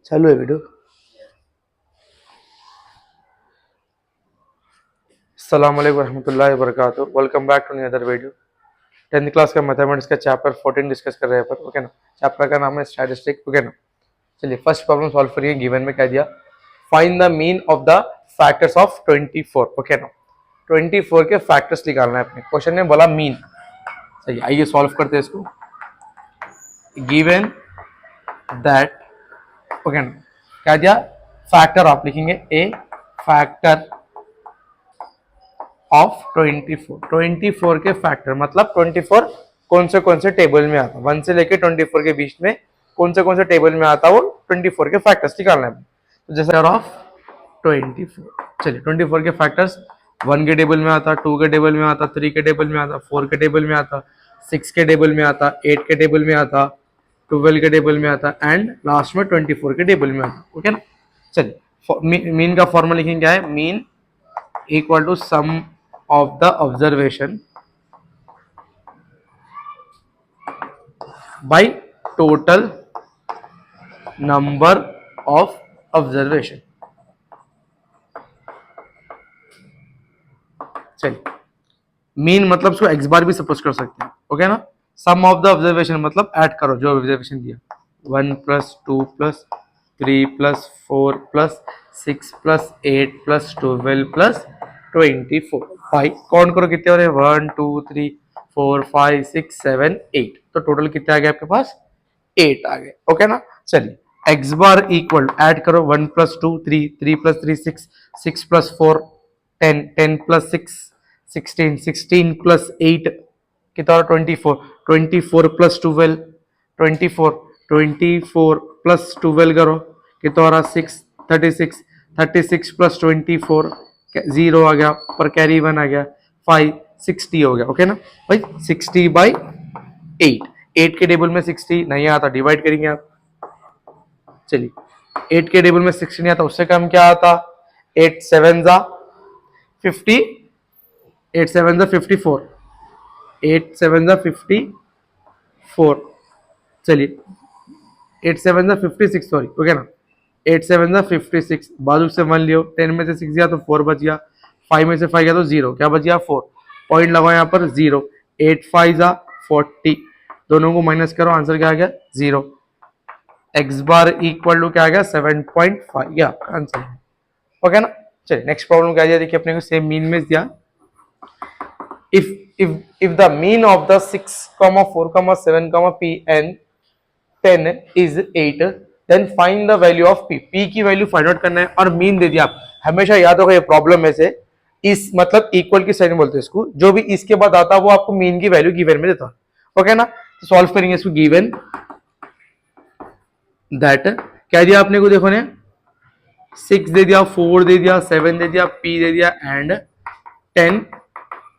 चालू है वीडियो। अस्सलाम वालेकुम रहमतुल्लाहि व बरकातुहू। Welcome back to another video. 10th class का मैथमेटिक्स का चैप्टर 14 डिस्कस कर रहे हैं पर ओके ना। चैप्टर का नाम है स्टैटिस्टिक ओके ना। चलिए फर्स्ट प्रॉब्लम सॉल्व करिए। गिवन में क्या दिया, find the mean of the factors of 24 okay ना। 24 के फैक्टर्स निकालना है अपने। क्वेश्चन ने बोला मीन। सही, आइए सॉल्व करते हैं इसको। गिवन दैट ओके ना, क्या दिया, फैक्टर आप लिखेंगे ए फैक्टर ऑफ 24 के फैक्टर मतलब 24 कौन से टेबल में आता है, 1 से लेके 24 के बीच में कौन से टेबल में आता है, वो 24 के फैक्टर्स निकालना है। तो जैसे ऑफ 24, चलिए 24 के फैक्टर्स 1 के टेबल में आता, 2 के टेबल में आता, 3 के टेबल में आता, 4 के टेबल में आता, 6 के टेबल में आता, 8 के टेबल में आता, 12 के टेबल में आता एंड लास्ट में 24 के टेबल में आता। ओके ना। चलिए मीन का फॉर्मूला लिखेंगे, क्या है, mean equal to sum of the observation by total number of observation। चलिए मीन मतलब उसको एक्स बार भी सपोज कर सकते हैं ओके ना। सम ऑफ द ऑब्जर्वेशन मतलब ऐड करो जो ऑब्जर्वेशन दिया, 1 + 2 + 3 + 4 + 6 + 8 + 12 + 24। भाई काउंट करो कितने हो रहे हैं, 1 2 3 4 5 6 7 8। तो टोटल कितने आ गए आपके पास, 8 आ गए ओके ना। चलिए एक्स बार इक्वल ऐड करो, 1 + 2 3 3 + 3 6 6 + 4 10 10 + 6 16 16 + 8 कितना, 24 24 + 12 24 24 + 12 करो कितना रहा, 6 36 36 + 24 0 आ गया, पर कैरी 1 आ गया, 5 60 हो गया ओके ना। भाई 60/8, 8 के टेबल में 60 नहीं आता, डिवाइड करेंगे आप। चलिए 8 के टेबल में 60 नहीं आता, उससे कम क्या आता, 8 7 ज़ा 50, 8 7 ज़ा 54, 8 7 ज़ा 54। चलिए 8 7 ज़ा 56 सॉरी ओके ना, 8 7 ज़ा 56, बाजू से 1 लियो, 10 में से 6 गया तो 4 बच गया, 5 में से 5 गया तो 0, क्या बच गया 4, पॉइंट लगाओ यहाँ पर 0, 8 5 ज़ा 40, दोनों को माइनस करो, आंसर क्या आ गया 0। एक्स बार इक्वल टू क्या आ गया 7.5, या आंसर ओके ना। चलिए नेक्स्ट प्रॉब्लम क्या दिया, देखिए अपने को सेम मीन में दिया, if the mean of the 6, 4, 7, p and 10 is 8 then find the value of p की वैल्यू फाइंड आउट करना है और मीन दे दिया। आप हमेशा याद होगा ये प्रॉब्लम में से इस मतलब इक्वल की साइन बोलते हैं इसको, जो भी इसके बाद आता है वो आपको मीन की वैल्यू गिवन में देता है ओके ना। तो सॉल्व करेंगे इसको। गिवन दैट क्या दिया आपने को, देखो ने 6 दे दिया, 4 दे दिया, 7 दे दिया, p दे दिया एंड 10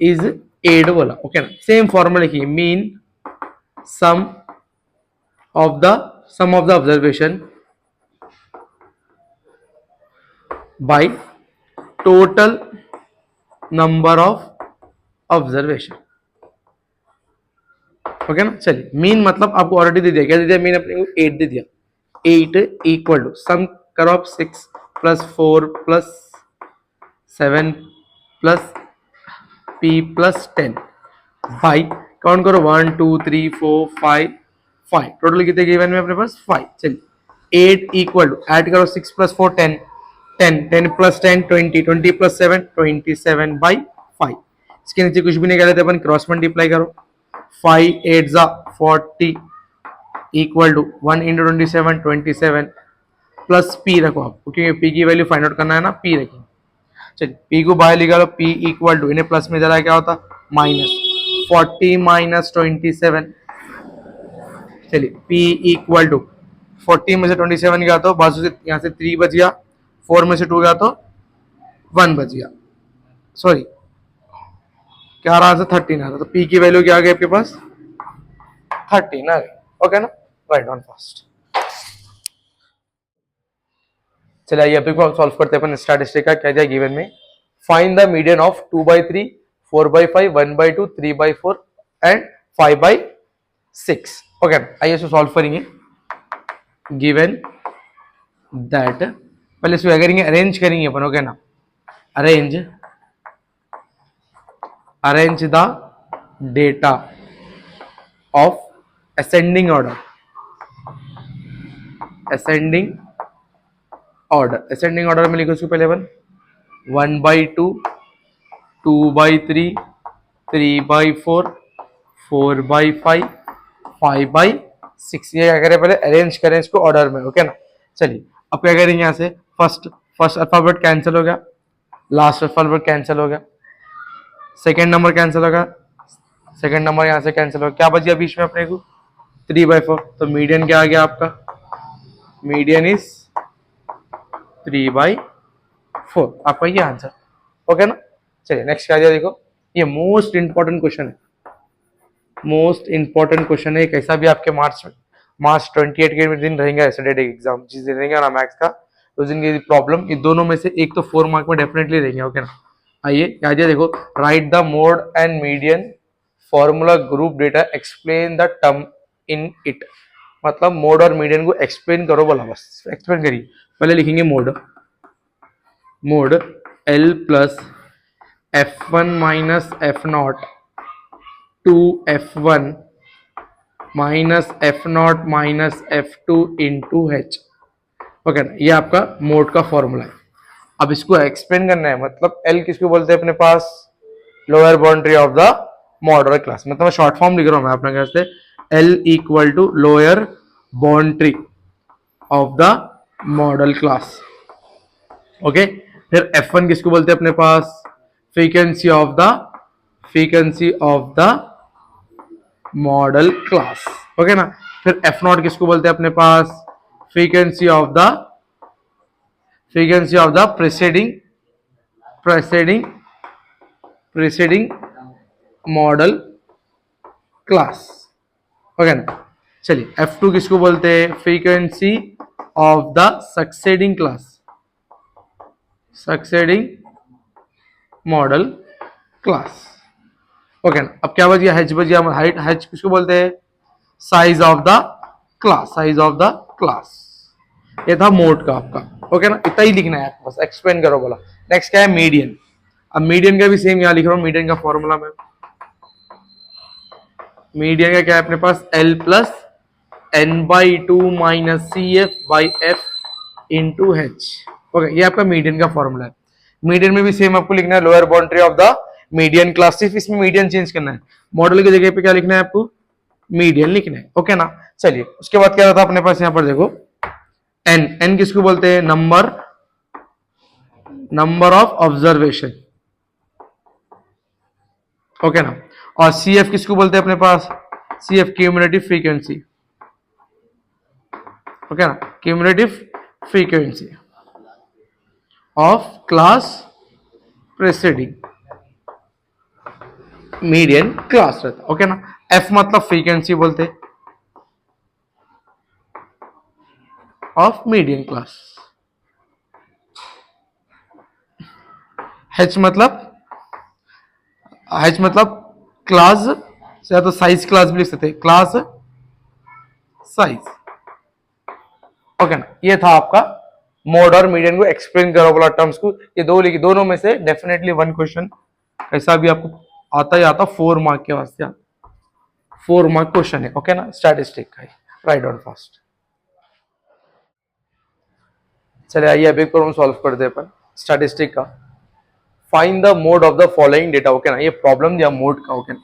इज 8 बोला ओके ना। सेम फॉर्मूला लिखिए, mean sum of the observation by total number of observation okay ना। चलिए मीन मतलब आपको ऑलरेडी दे दिया, क्या दे दिया, मीन अपने को 8 दे दिया, 8 इक्वल टू सम करो आप 6 + 4 + 7 + p + 10 भाई काउंट करो 1 2 3 4 5 5, टोटल कितने गिवन में अपने पास 5। चलिए 8 इक्वल टू ऐड करो 6 + 4 10 10 10 + 10 20 20 + 7 27/5। इसके नीचे कुछ भी नहीं कर रहे थे अपन, क्रॉस मल्टीप्लाई करो, 5 8 ज़ा 40 इक्वल टू 1 × 27 27 प्लस p रखो आप, क्योंकि p की वैल्यू फाइंड आउट करना है ना, p रखें। चलिए p को बाहर निकालो, p इक्वल टू, इन्हें प्लस में जरा क्या होता, -40 - 27। चलिए p इक्वल टू 40 में से 27 गया तो बाजू से यहाँ से 3 बच गया, 4 में से 2 गया तो 1 बच गया, सॉरी क्या रहा था 13 आ रहा, तो p की वैल्यू क्या आ गई आपके पास 13 आ गई ओके ना। Right on fast. चलिए आइए अभी को सॉल्व करते हैं अपन स्टैटिस्टिक का। क्या दिया गिवन में, find the median of 2/3 4/5 1/2 3/4 and 5/6 okay ना। आइए इसको सॉल्व करेंगे। गिवन दैट, पहले इसको क्या करेंगे, अरेंज करेंगे अपन, ओके ना, arrange the data of ascending order, ascending order में लिखो इसको पहले अपन 1/2, 2/3, 3/4, 4/5, 5/6, ये क्या करें, पहले अरेंज करें इसको ऑर्डर में, ओके ना। चलिए अब क्या करेंगे, यहाँ से फर्स्ट अल्फाबेट कैंसिल हो गया, लास्ट अल्फाबेट कैंसिल हो गया, सेकेंड नंबर कैंसिल होगा, सेकेंड नंबर यहाँ से कैंसिल होगा, क्या बच गया बीच में अपने को, 3/4, तो मीडियन क्या आ गया आपका, मीडियन इज 3/4, आपका ये आंसर, ओके ना। चलिए नेक्स्ट क्या आ गया, देखो ये मोस्ट इंपॉर्टेंट क्वेश्चन है, मोस्ट इंपॉर्टेंट क्वेश्चन है, कैसा भी आपके मार्च 28 के दिन रहेंगे सैटरडे एग्जाम, जिस दिन रहेंगे ना मैथ्स का, उस दिन की प्रॉब्लम, ये दोनों में से एक तो 4 मार्क में डेफिनेटली रहेंगे, ओके ना। आइए क्या दिया, देखो right the mode and median formula group data, explain the term in it, मतलब मोड और मीडियन को एक्सप्लेन करो, बोला बस एक्सप्लेन करिए। पहले लिखेंगे mode L plus F1 minus F0 2F1 minus F0 minus F2 into H, okay ना, ये आपका मोड का फॉर्मूला है। अब इसको एक्सप्लेन करना है, मतलब L किसको बोलते हैं अपने पास, lower boundary of the modal class, मतलब शॉर्ट फॉर्म लिख रहा हूं मैं अपने घर से, L equal to lower boundary of the modal class, okay. फिर F1 किसको बोलते हैं अपने पास, frequency of the modal class, okay ना। फिर F0 किसको बोलते हैं अपने पास, frequency of the preceding modal class, okay ना। चलिए F2 किसको बोलते हैं, frequency of the succeeding model class, okay ना। अब क्या बच गया, H बच गया, हाइट, H किसको बोलते हैं, साइज ऑफ द क्लास, ये था मोड का आपका, ओके ना, इतना ही लिखना है आपको, बस एक्सप्लेन करो बोला। नेक्स्ट क्या है, मीडियन, अब मीडियन का भी सेम यहाँ लिख रहा हूँ, मीडियन का फॉर्मूला में, मीडियन का क्या है अपने पास, L plus N/2 minus CF/F into H, okay, ये आपका मीडियन का फॉर्मूला है। मीडियन में भी सेम आपको लिखना है, lower boundary of the median class, सिर्फ इसमें मीडियन चेंज करना है, मॉडल की जगह पे क्या लिखना है आपको, मीडियन लिखना है, ओके ना। चलिए उसके बाद क्या था अपने पास, यहाँ पर देखो एन किसको बोलते हैं, नंबर ऑफ ऑब्जर्वेशन, ओके ना। और CF किसको बोलते हैं अपने पास, CF क्यूमुलेटिव फ्रीक्वेंसी, ओके ना, cumulative frequency of class presiding median class रहता, ओके ना। F मतलब फ्रीक्वेंसी बोलते ऑफ मीडियन क्लास, H मतलब क्लास, या तो साइज क्लास भी लिख सकते हैं, क्लास साइज, ओके ना। ये था आपका मोड और मीडियन को एक्सप्लेन करो बोला टर्म्स को, ये दो लिखी, दोनों में से डेफिनेटली वन क्वेश्चन ऐसा भी आपको आता ही आता, 4 मार्क के वास्ते, 4 मार्क क्वेश्चन है, ओके ना, स्टैटिस्टिक का, राइट डाउन फास्ट। चलिए आइए अभी प्रॉब्लम सॉल्व कर दे अपन स्टैटिस्टिक का, find the mode of the following data, okay ना, ये प्रॉब्लम दिया मोड का, ओके ना,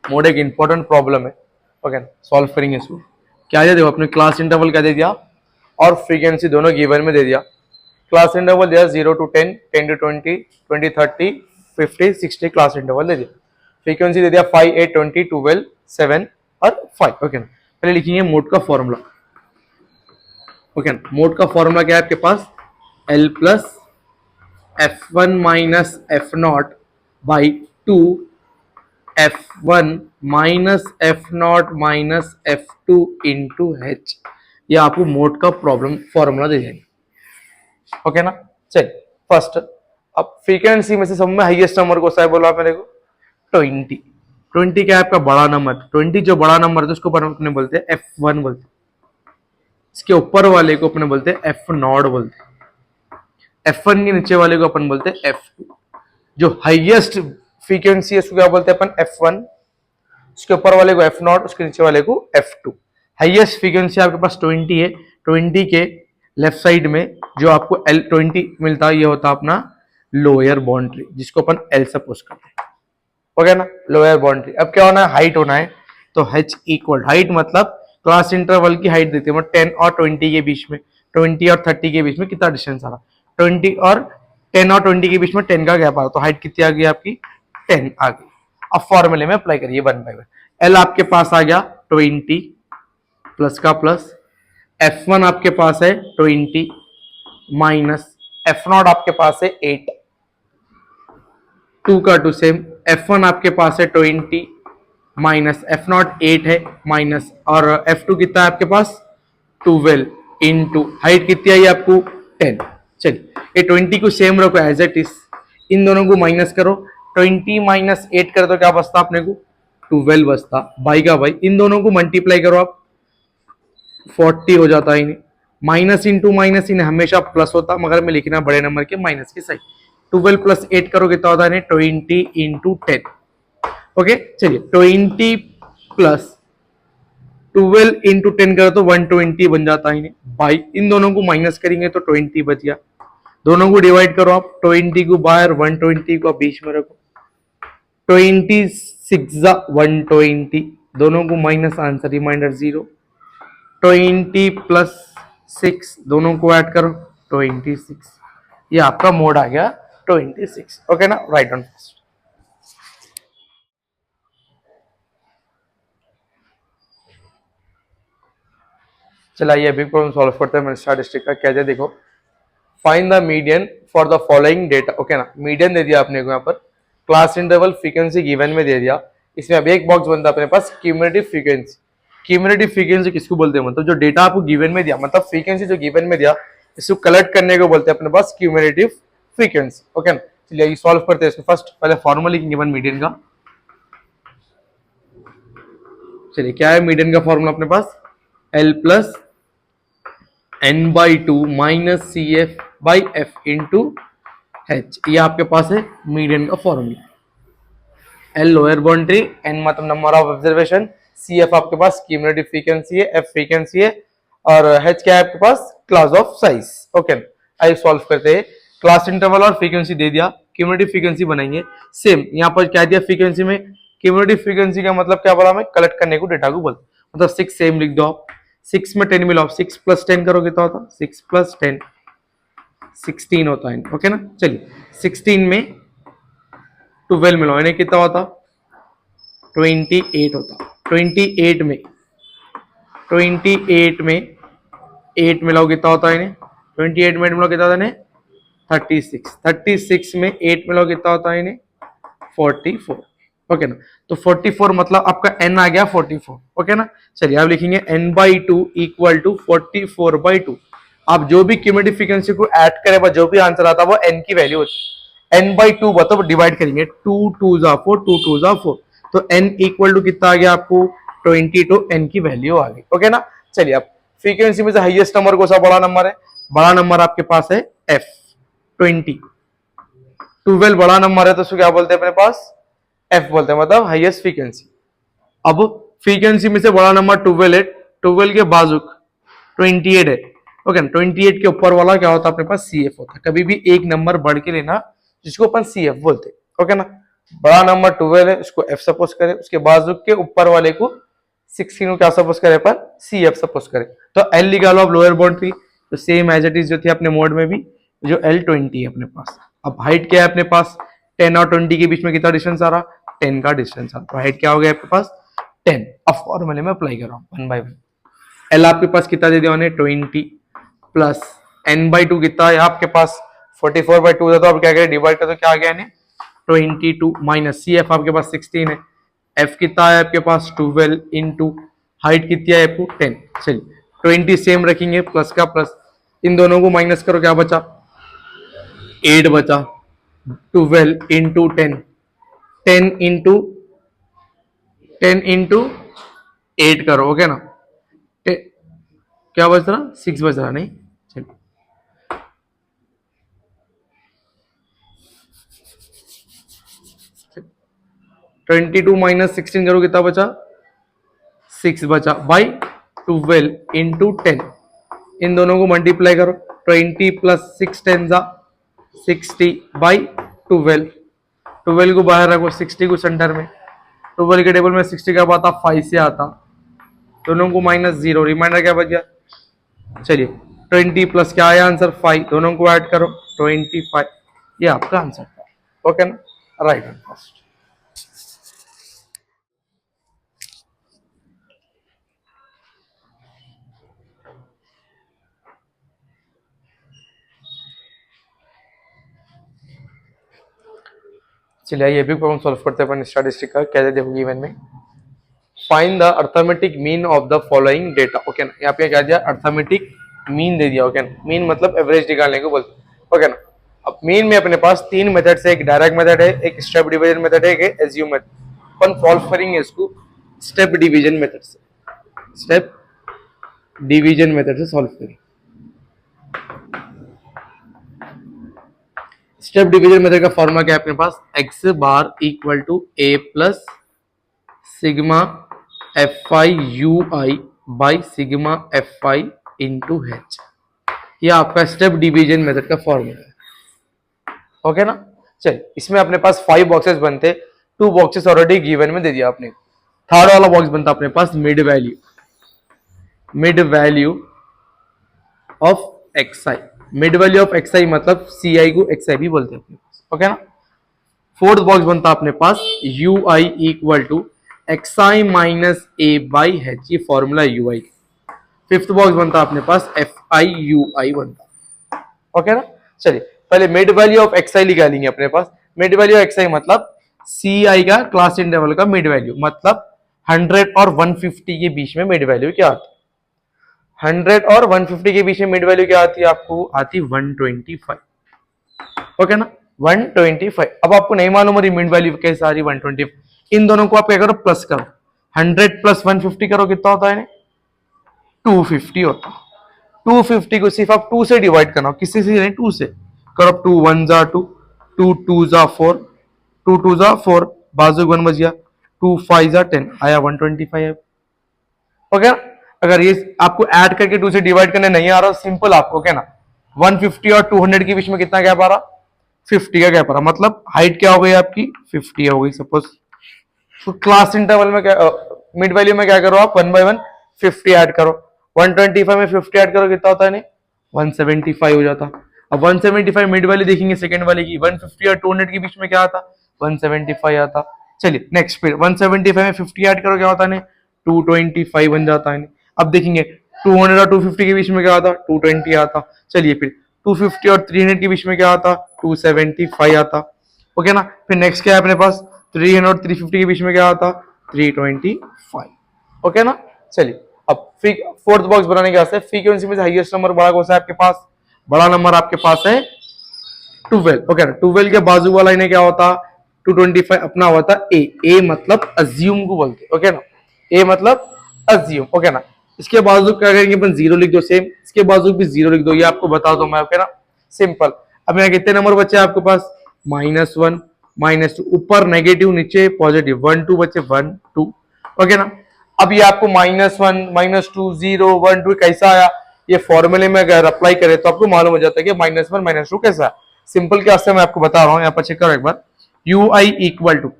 मोड एक इंपॉर्टेंट प्रॉब्लम है, ओके ना, सॉल्व करेंगे इसको। क्या दिया, देखो अपने क्लास इंटरवल क्या दे दिया और फ्रीक्वेंसी दोनों गिवन में दे दिया, क्लास इंटरवल दिया 0 to 10, 10 to 20, 20 30, 50 60 क्लास इंटरवल दे दिया, फ्रीक्वेंसी दे दिया 5 8 20 12 7 और 5, ओके ना। पहले लिखेंगे मोड का फॉर्मूला, ओके ना, मोड का फॉर्मूला क्या है आपके पास, L plus F1 minus F0 by 2 F1 minus F0 minus F2 into H, ये आपको मोड का प्रॉब्लम फॉर्मूला दे जाएंगे, ओके ना। चलिए फर्स्ट, अब फ्रीक्वेंसी में से सब में हाईएस्ट नंबर को सा बोला मेरे को 20 क्या है आपका बड़ा नंबर, 20 जो बड़ा नंबर है उसको अपने बोलते हैं F1 बोलते हैं, इसके ऊपर वाले को अपने बोलते हैं एफ नॉट बोलते हैं, F1 के नीचे वाले को अपन बोलते हैं F2। जो हाईएस्ट फ्रीक्वेंसी है उसको क्या बोलते हैं अपन F1, उसके ऊपर वाले को F नॉट, उसके नीचे वाले को F2। हाईएस्ट फ्रीक्वेंसी आपके पास 20 है, 20 के लेफ्ट साइड में जो आपको L20 मिलता है ये होता है अपना लोअर बाउंड्री, जिसको अपन L सपोज करते हैं, ओके ना, लोअर बाउंड्री। अब क्या होना है, हाइट होना है, तो H इक्वल हाइट मतलब क्लास इंटरवल की हाइट देते हैं, 10 और 20 के बीच में, 20 और 30 के बीच में कितना डिस्टेंस आ रहा, 20 और 10 और 20 के बीच में 10 का गैप आ रहा, तो हाइट कितनी आ गई आपकी 10 आ गई। अब फॉर्मूले में अप्लाई करिए 1/1। L आपके पास आ गया 20 प्लस का प्लस, F1 आपके पास है 20 माइनस F0 आपके पास है 8, 2 का 2 सेम, F1 आपके पास है 20 माइनस F0 8 है माइनस, और F2 कितना है आपके पास 12 इंटू हाइट कितनी आई आपको 10। चलिए ये 20 को सेम रखो एज इट इज, इन दोनों को माइनस करो, 20 माइनस 8 कर तो क्या बचता अपने को 12 बचता, भाई का भाई, इन दोनों को मल्टीप्लाई करो आप 40 हो जाता है। माइनस इंटू माइनस इन हमेशा प्लस होता, मगर में लिखना बड़े नंबर के माइनस के साइड, 12 प्लस 8 करो कितना होता है 20 इंटू 10, ओके। चलिए 20 प्लस 12 इंटू 10 करो तो 120 बन जाता है भाई, इन दोनों को माइनस करेंगे तो 20 बच गया, दोनों को डिवाइड करो आप, 20 को बाहर 120 को बीच में रखो, 26 120, दोनों को माइनस, आंसर रिमाइंडर 0, 20 प्लस 6 दोनों को ऐड करो 26, ये आपका मोड आ गया 26, ओके ना, राइट ऑन फर्स्ट। चलिए अभी प्रॉब्लम सॉल्व करते हैं। स्टैटिस्टिक का कहते हैं, देखो find the median for the following data, okay ना, मीडियन दे दिया आपने को यहाँ पर, क्लास इंटरवल फ्रीक्वेंसी गिवन में दे दिया, इसमें अब एक बॉक्स बनता है अपने पास क्यूमुलेटिव फ्रीक्वेंसी। क्यूमुलेटिव फ्रीक्वेंसी किसको बोलते हैं, मतलब जो डेटा आपको गिवन में दिया, मतलब फ्रीक्वेंसी जो गिवन में दिया इसको कलेक्ट करने को बोलते हैं अपने पास क्यूमुलेटिव फ्रीक्वेंसी, ओके ना। चलिए ये सॉल्व करते हैं इसको, फर्स्ट पहले फॉर्मूला लिखेंगे वन मीडियन का। चलिए क्या है मीडियन का फॉर्मूला अपने पास, L plus n/2 minus C F by F into H, ये आपके पास है मीडियन का formula. L lower boundary, n मतलब number of observation, C F आपके पास क्यूमुलेटिव फ्रीक्वेंसी है, एफ फ्रीक्वेंसी है, और h क्या है आपके पास क्लास ऑफ साइज, ओके। आइए सॉल्व करते हैं, क्लास इंटरवल और फ्रीक्वेंसी दे दिया, क्यूमुलेटिव फ्रीक्वेंसी बनाएंगे, सेम यहाँ पर क्या दिया फ्रीक्वेंसी में, क्यूमुलेटिव फ्रीक्वेंसी का मतलब क्या बोला मैं, कलेक्ट करने को डेटा को बोलते, मतलब 6 सेम लिख दो आप, 6 में 10 मिला, 6 प्लस 10 करो कितना होता, 6 प्लस 10 16 होता है, ओके ना। चलिए 16 में 12 मिलाओ, इन्हें कितना होता 28 होता, 28 में 8 मिलाओ कितना होता है इन्हें, 28 में 8 मिलाओ कितना होता है इन्हें 36, 36 में 8 मिलाओ कितना होता है इन्हें 44, ओके ना। तो 44 मतलब आपका n आ गया 44, ओके ना। चलिए आप लिखेंगे n/2 इक्वल टू 44/2, आप जो भी क्यूमुलेटिव फ्रीक्वेंसी को ऐड करें जो भी आंसर आता है वो n की वैल्यू होती है, n/2 मतलब डिवाइड करेंगे, 2 2 जा 4, 2 2 जा 4, तो n इक्वल टू कितना आ गया आपको 22, n की वैल्यू आ गई, ओके ना। चलिए अब फ्रीक्वेंसी में से हाईएस्ट नंबर कौन सा बड़ा नंबर है, बड़ा नंबर आपके पास है f 20, 12 बड़ा नंबर है तो उसको क्या बोलते हैं अपने पास f बोलते हैं, मतलब हाईएस्ट फ्रीक्वेंसी। अब फ्रीक्वेंसी में से बड़ा नंबर 12 है, 12 के बाजुक 28 है, ओके ना, 28 के ऊपर वाला क्या होता है अपने पास CF होता है, कभी भी एक नंबर बढ़ के लेना जिसको अपन CF बोलते हैं, ओके ना। बड़ा नंबर 12 है उसको f सपोज करें, उसके बाजुक के ऊपर वाले को 16 को क्या सपोज करें पर CF सपोज करें, तो L निकालो अब लोअर बाउंड्री, तो सेम एज इट इज जो थी अपने मोड में भी, जो L20 है अपने पास। अब हाइट क्या है अपने पास 10 और 20 के बीच में कितना डिस्टेंस आ रहा, 10 का डिस्टेंस आ रहा, तो हाइट क्या हो गया आपके पास 10। अब फॉर्मूले में अप्लाई करो 1/1, L आपके पास कितना दे दिया 20 प्लस n/2 कितना है आपके पास 44/2 था, तो अब क्या करें डिवाइड कर, तो क्या आ गया 22 माइनस सी एफ आपके पास 16 है, f कितना है आपके पास 12 इंटू हाइट कितनी है आपको 10। चलिए 20 सेम रखेंगे, प्लस का प्लस, इन दोनों को माइनस करो क्या बचा 8 बचा, 12 इंटू 10, 10 इंटू 10 इंटू 8 करो, ओके ना, क्या बच रहा, 6 बच रहा, नहीं चलिए 22 माइनस 16 करो कितना बचा, 6 बचा बाई 12 इंटू 10, इन दोनों को मल्टीप्लाई करो, 20 प्लस 6 10 जा 60 बाई 12, 12 को बाहर रखो, 60 को सेंटर में, 12 के टेबल में 60 का आता 5 से आता, दोनों को माइनस 0, रिमाइंडर क्या बच गया, चलिए 20 प्लस क्या आया आंसर 5, दोनों को ऐड करो 25, ये आपका आंसर था, ओके ना, राइट फर्स्ट। चलिए ये भी प्रॉब्लम सॉल्व करते हैं अपन स्टैटिस्टिक का, कैसे देखोगे इवन में, find the arithmetic mean of the following data, okay ना, यहाँ पे क्या दिया, अर्थमेटिक मीन दे दिया, ओके ना, मीन मतलब एवरेज निकालने को बोलते हैं, ओके ना। अब मीन में अपने पास 3 मेथड से, एक डायरेक्ट मेथड है, एक स्टेप डिवीजन मेथड है, एक एज्यूम मेथड, अपन सॉल्व करेंगे इसको स्टेप डिवीजन मेथड से, स्टेप डिवीजन मेथड से सॉल्व करेंगे। स्टेप डिवीजन मेथड का फॉर्मूला क्या है अपने पास, x bar equal to a plus sigma f i u i by sigma f i into H, ये आपका स्टेप डिवीजन मेथड का फॉर्मूला है, ओके ना। चलिए इसमें अपने पास 5 बॉक्सेस बनते, 2 बॉक्सेस ऑलरेडी गिवन में दे दिया आपने, थर्ड वाला बॉक्स बनता अपने पास mid value of x i, mid value of x i मतलब सी आई को एक्स आई भी बोलते हैं अपने पास, ओके ना। फोर्थ बॉक्स बनता अपने पास u i equal to x i minus a by h, ये formula u i. Fifth box बनता अपने पास एफ आई यू आई बनता, ओके ना। चलिए पहले मिड वैल्यू ऑफ एक्स आई निकालेंगे अपने पास, मिड वैल्यू एक्स आई मतलब सी आई का क्लास इंटरवल का मिड वैल्यू, मतलब 100 और 150 के बीच में मिड वैल्यू क्या आती है, 100 और 150 के बीच में मिड वैल्यू क्या आती है, आपको आती 125, ओके ना, 125। अब आपको नहीं मालूम रही मिड वैल्यू कैसे आ रही 125, इन दोनों को आप क्या करो, प्लस करो, 100 प्लस 150 करो, कितना होता है 250 होता है, 250 को सिर्फ आप 2 से डिवाइड करना, किसी से नहीं 2 से करो, 2 1 जा 2, 2 2 जा 4, 2 2 जा 4, बाजू 1 बच गया, 2 5 जा 10, आया 125, ओके ना। अगर ये आपको ऐड करके 2 से डिवाइड करने नहीं आ रहा, सिंपल आपको क्या ना 150 और 200 के बीच में कितना गैप आ रहा, 50 का गैप आ रहा, मतलब हाइट क्या हो गई आपकी 50 हो गई सपोज। तो क्लास इंटरवल में क्या, मिड वैल्यू में क्या करो आप 1 बाय 1 50 ऐड करो, 125 में 50 ऐड करो कितना होता है 175 हो जाता। अब 175 मिड वैल्यू देखेंगे सेकंड वाले की, 150 और 200 के बीच में क्या आता 175 आता। चलिए नेक्स्ट फिर 175 में 50 ऐड करो क्या होता है 225 बन जाता है। अब देखेंगे 200 और 250 के बीच में क्या आता 220 आता। चलिए फिर 250 और 300 के बीच में क्या आता 275 आता, ओके ना। फिर नेक्स्ट क्या है अपने पास 300 और 350 के बीच में क्या आता 325, ओके ना। चलिए अब फोर्थ बॉक्स बनाने के वास्ते फ्रीक्वेंसी में से हाईएस्ट नंबर बड़ा कौन सा है आपके पास, बड़ा नंबर आपके पास है 12, ओके ना। 12 के बाजू वाला इन्हें क्या होता 225 अपना होता ए मतलब अज्यूम को बोलते, ओके ना, ए मतलब अज्यूम, ओके ना। इसके बाजू क्या करेंगे अपन 0 लिख दो, सेम इसके बाजू भी 0 लिख दो, ये आपको बता दो मैं, ओके ना, सिंपल। अब यहाँ कितने नंबर बचे आपके पास -1 -2, ऊपर नेगेटिव नीचे पॉजिटिव, 1 2 बचे 1 2, ओके ना। अब ये आपको -1 -2 0 1 2 कैसा आया, ये फॉर्मूले में अगर अप्लाई करें तो आपको मालूम हो जाता है कि -1 -2 कैसा है। सिंपल क्या मैं आपको बता रहा हूं, यहाँ पर चेक करो एक बार, u i equal to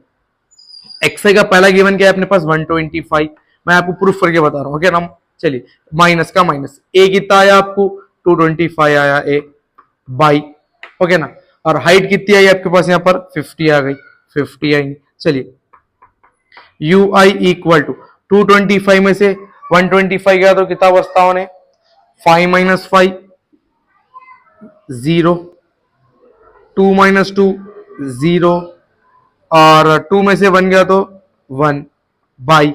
x i का पहला गिवन क्या है अपने पास 125, मैं आपको प्रूफ करके बता रहा हूं, ओके ना। चलिए माइनस का माइनस, ए कितना आया आपको 225 आया ए बाई, ओके ना। और हाइट कितनी आई आपके पास यहाँ पर 50 आ गई, 50 आई। चलिए यू आई इक्वल टू 225 में से 125 गया तो कितना बचता होने 5 - 5 0, 2 - 2 0, और 2 में से 1 गया तो 1 बाई,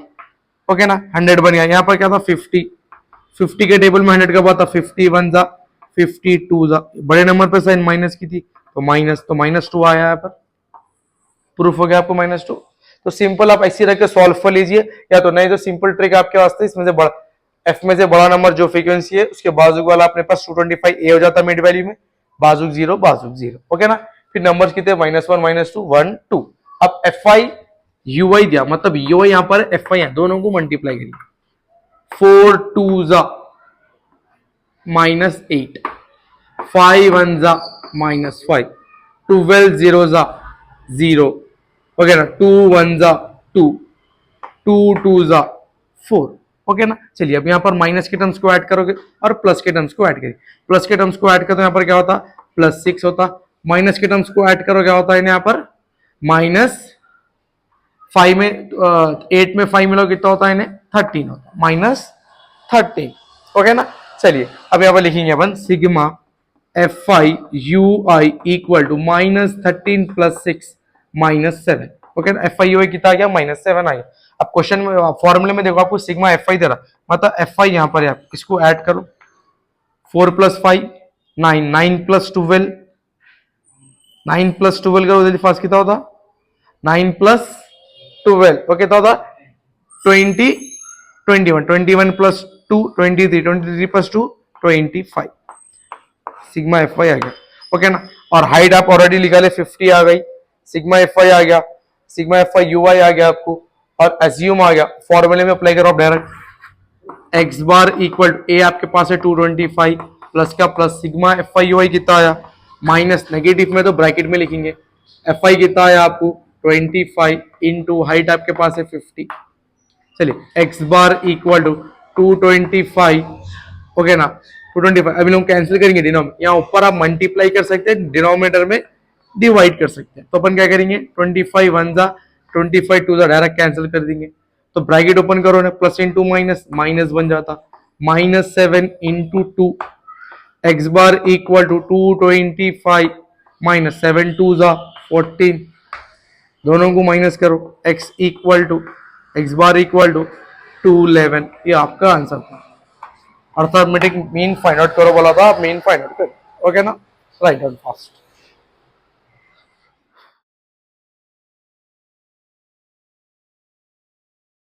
ओके ना, 100 बन गया। यहाँ पर क्या था 50 के टेबल में 100 का बात था 51 जा 52 जा, बड़े नंबर पे साइन माइनस की थी तो -2 आया यहाँ पर, प्रूफ हो गया आपको -2। तो सिंपल आप ऐसे रख के सॉल्व कर लीजिए, या तो नहीं तो सिंपल ट्रिक आपके वास्ते इसमें से बड़ा एफ में से बड़ा नंबर जो फ्रीक्वेंसी है उसके बाजुक वाला अपने पास 225 ए हो जाता है मिड वैल्यू में, बाजुक जीरो, ओके ना। फिर नंबर्स कितने, -1 -2 1 2। अब एफ आई यू आई दिया, मतलब यू आई यहाँ पर एफ आई है, दोनों को मल्टीप्लाई करिए, 4 2 जा -8, 5 1 जा -5, 12 0 जा 0, ओके ना, 2 1 जा 2, 2 2 जा 4, ओके ना। चलिए अब यहाँ पर माइनस के टर्म्स को ऐड करोगे और प्लस के टर्म्स को ऐड करिए, प्लस के टर्म्स को ऐड करते यहाँ पर क्या होता, +6 होता, माइनस के टर्म्स को ऐड करो क्या होता है यहाँ पर -5 में 8 में 5 मिलो कितना होता है इन्हें 13 होता है, -13, ओके ना। चलिए अब यहाँ पर लिखेंगे अपन sigma f i u i equal to -13 + 6 -7, okay ना। एफ आई यू आई कितना आ गया, -7 आ गया। अब क्वेश्चन में फॉर्मूले में देखो आपको सिग्मा एफ आई दे रहा, मतलब एफ आई यहाँ पर है, इसको ऐड करो, 4 + 5 9, 9 + 12, 9 + 12 करो जल्दी फास्ट, कितना होता 9 + 12, ओके, कितना होता 20 21, 21 + 2 23, 23 + 2 25, सिग्मा एफ आई आ गया, ओके ना। और हाइट आप ऑलरेडी लिखा ले 50 आ गई, सिग्मा एफ आई आ गया, सिग्मा एफ आई यू आई आ गया आपको, और एज्यूम आ गया, फॉर्मूले में अप्लाई करो आप direct, x bar equal to a आपके पास है 225 प्लस का plus sigma f i u i कितना आया, माइनस नेगेटिव में तो ब्रैकेट में लिखेंगे, एफ आई कितना आया आपको 25 इंटू हाइट आपके पास है 50, चलिए X bar equal to 225, okay ना, 225 अभी लोग कैंसिल करेंगे डिनोमिनेटर, यहाँ ऊपर आप मल्टीप्लाई कर सकते हैं, डिनोमिनेटर में डिवाइड कर सकते हैं, तो अपन क्या करेंगे 25 1 जा 25 2 जा डायरेक्ट कैंसिल कर देंगे, तो ब्रैकेट ओपन करो ना, प्लस इंटू माइनस, माइनस बन जाता, -7 into 2, X bar equal to 225 -7 2 जा 14, दोनों को माइनस करो, X equal to X bar equal to 211, ये आपका आंसर था। अर्थमेटिक मीन फाइंड आउट करो बोला था, आप मीन फाइंड आउट करो, ओके ना, राइट डाउन फास्ट।